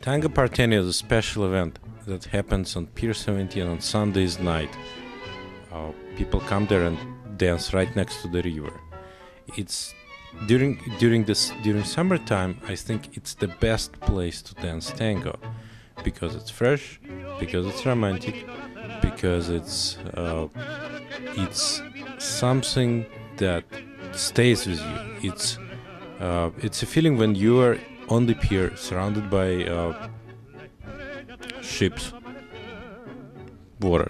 Tango Partenio is a special event that happens on Pier 17 on Sunday's night. People come there and dance right next to the river. It's during summertime. I think it's the best place to dance tango because it's fresh, because it's romantic, because it's something that stays with you. It's a feeling when you are on the pier, surrounded by ships, water.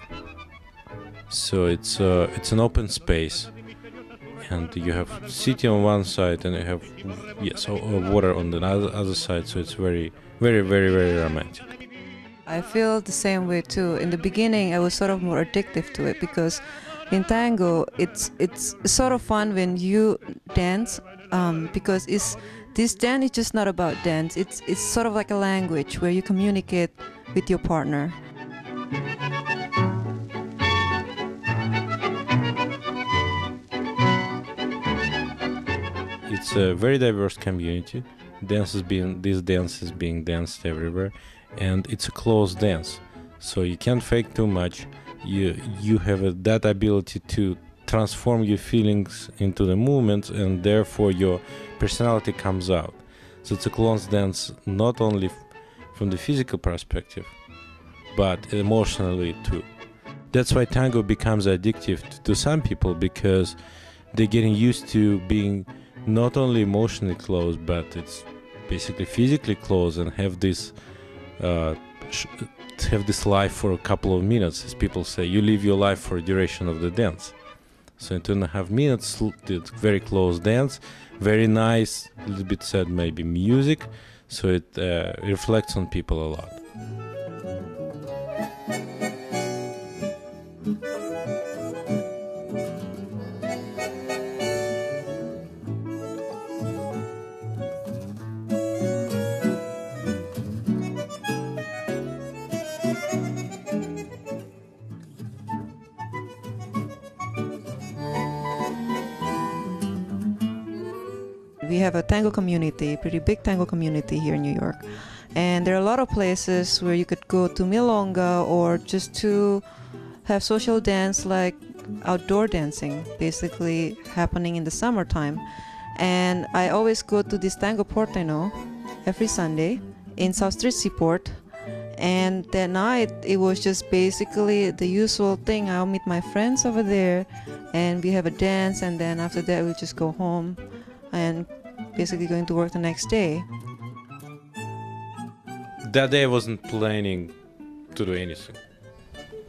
So it's an open space, and you have city on one side, and you have water on the other side. So it's very, very, very, very romantic. I feel the same way too. In the beginning, I was sort of more addictive to it because in tango, it's sort of fun when you dance because this dance is just not about dance. It's sort of like a language where you communicate with your partner. It's a very diverse community. This dance is being danced everywhere, and it's a closed dance, so you can't fake too much. You have that ability to transform your feelings into the movements, and therefore your personality comes out. So it's a closed dance, not only from the physical perspective, but emotionally too. That's why tango becomes addictive to some people, because they're getting used to being not only emotionally close, but it's basically physically close, and have this life for a couple of minutes. As people say, you live your life for the duration of the dance. So in 2.5 minutes, it's very close dance, very nice, a little bit sad maybe music, so it reflects on people a lot. We have a tango community, pretty big tango community here in New York. And there are a lot of places where you could go to milonga or just to have social dance, like outdoor dancing, basically happening in the summertime. And I always go to this Tango Porteno every Sunday in South Street Seaport. And that night, it was just basically the usual thing. I'll meet my friends over there and we have a dance, and then after that we just go home and basically going to work the next day. That day I wasn't planning to do anything.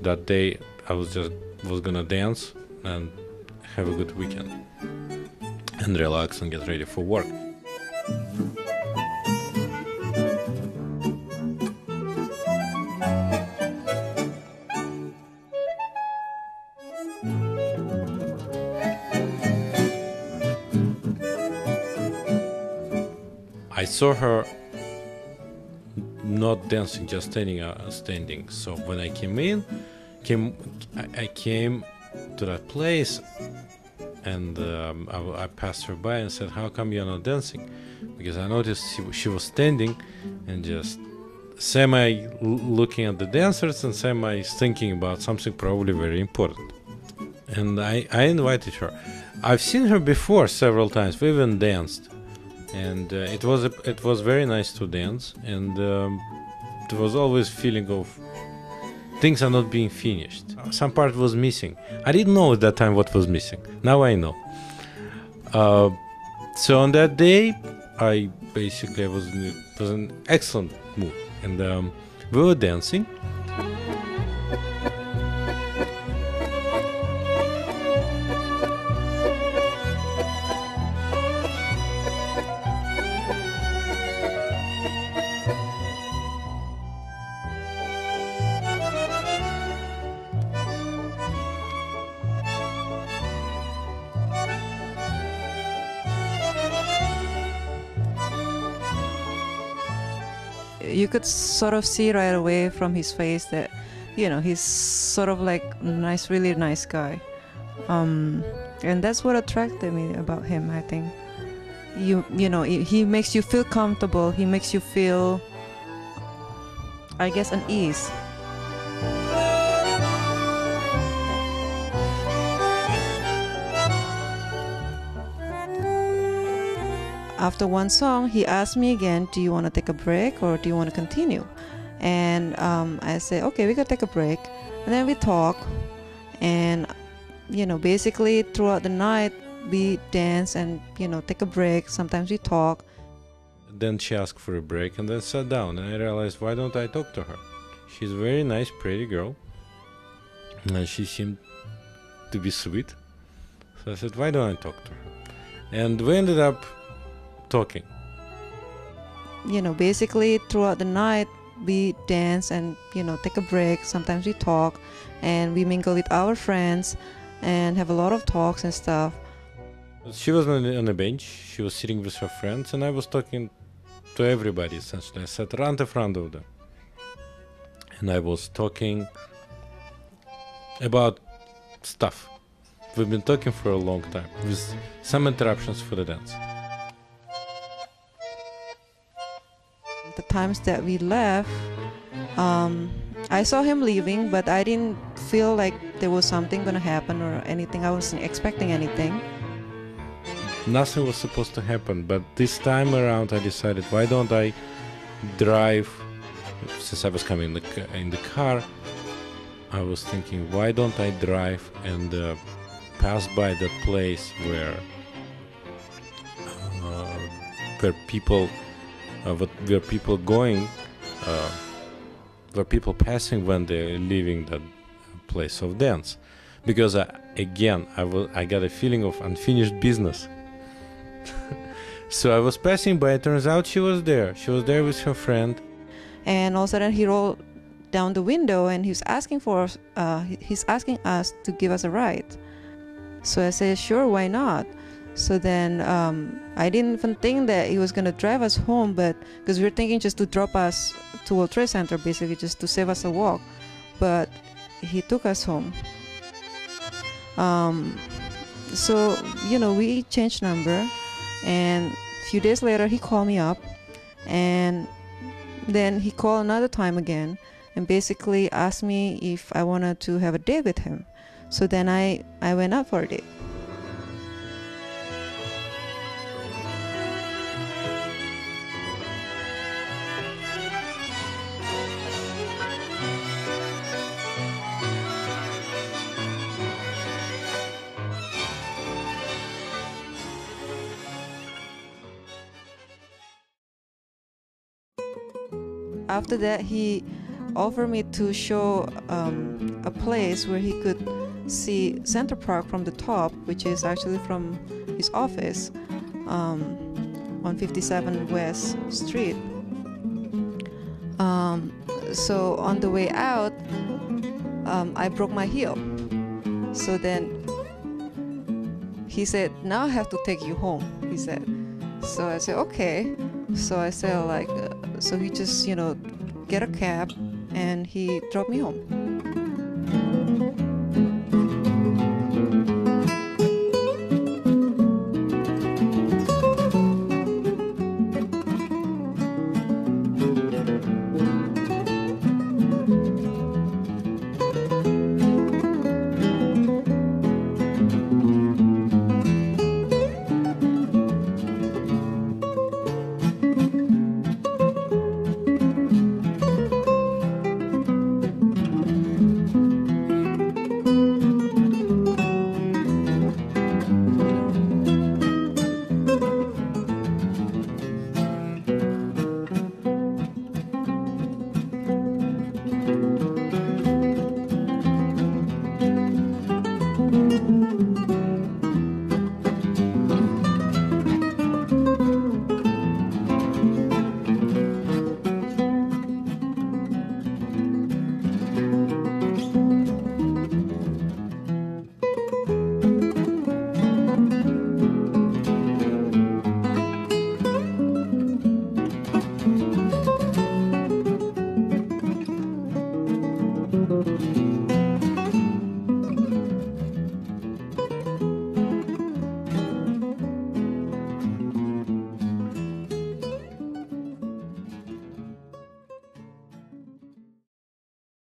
That day I was gonna dance and have a good weekend and relax and get ready for work. I saw her not dancing, just standing. So when I came to that place, and I passed her by and said, "How come you're not dancing?" Because I noticed she was standing and just semi looking at the dancers and semi thinking about something probably very important. And I invited her. I've seen her before several times. We even danced. And it was very nice to dance, and there was always feeling of things are not being finished. Some part was missing. I didn't know at that time what was missing. Now I know. So on that day, I basically was in an excellent mood, and we were dancing. You could sort of see right away from his face that, he's sort of like nice, really nice guy. And that's what attracted me about him, I think. He makes you feel comfortable. He makes you feel I guess, an ease. After one song, he asked me again, do you want to take a break or do you want to continue? And I said, okay, we could take a break. And then we talk, and basically throughout the night we dance and take a break. Sometimes we talk. Then she asked for a break and then sat down, and I realized, why don't I talk to her? She's a very nice, pretty girl, and she seemed to be sweet. So I said, why don't I talk to her? And we ended up talking. Basically throughout the night we dance and take a break. Sometimes we talk and we mingle with our friends and have a lot of talks and stuff. She was on a bench, she was sitting with her friends, and I was talking to everybody essentially. I sat right in front of them, and I was talking about stuff. We've been talking for a long time, with some interruptions for the dance. The times that we left, I saw him leaving, but I didn't feel like there was something gonna happen or anything. I wasn't expecting anything. Nothing was supposed to happen, but this time around I decided, why don't I drive? Since I was coming in the car, I was thinking, why don't I drive and pass by that place where people going, where people passing when they're leaving that place of dance, because I got a feeling of unfinished business. So I was passing by. It turns out she was there. She was there with her friend. And all of a sudden he rolled down the window and he's asking us to give us a ride. So I said, sure, why not? So then I didn't even think that he was gonna drive us home, but because we were thinking just to drop us to World Trade Center, basically just to save us a walk. But he took us home. So we changed number, and a few days later he called me up, and then he called another time again and basically asked me if I wanted to have a date with him. So then I went out for a date. After that, he offered me to show a place where he could see Central Park from the top, which is actually from his office on 57 West Street. So on the way out, I broke my heel. So then he said, now I have to take you home, he said. So I said, okay. So I said, so he just, get a cab and he dropped me home.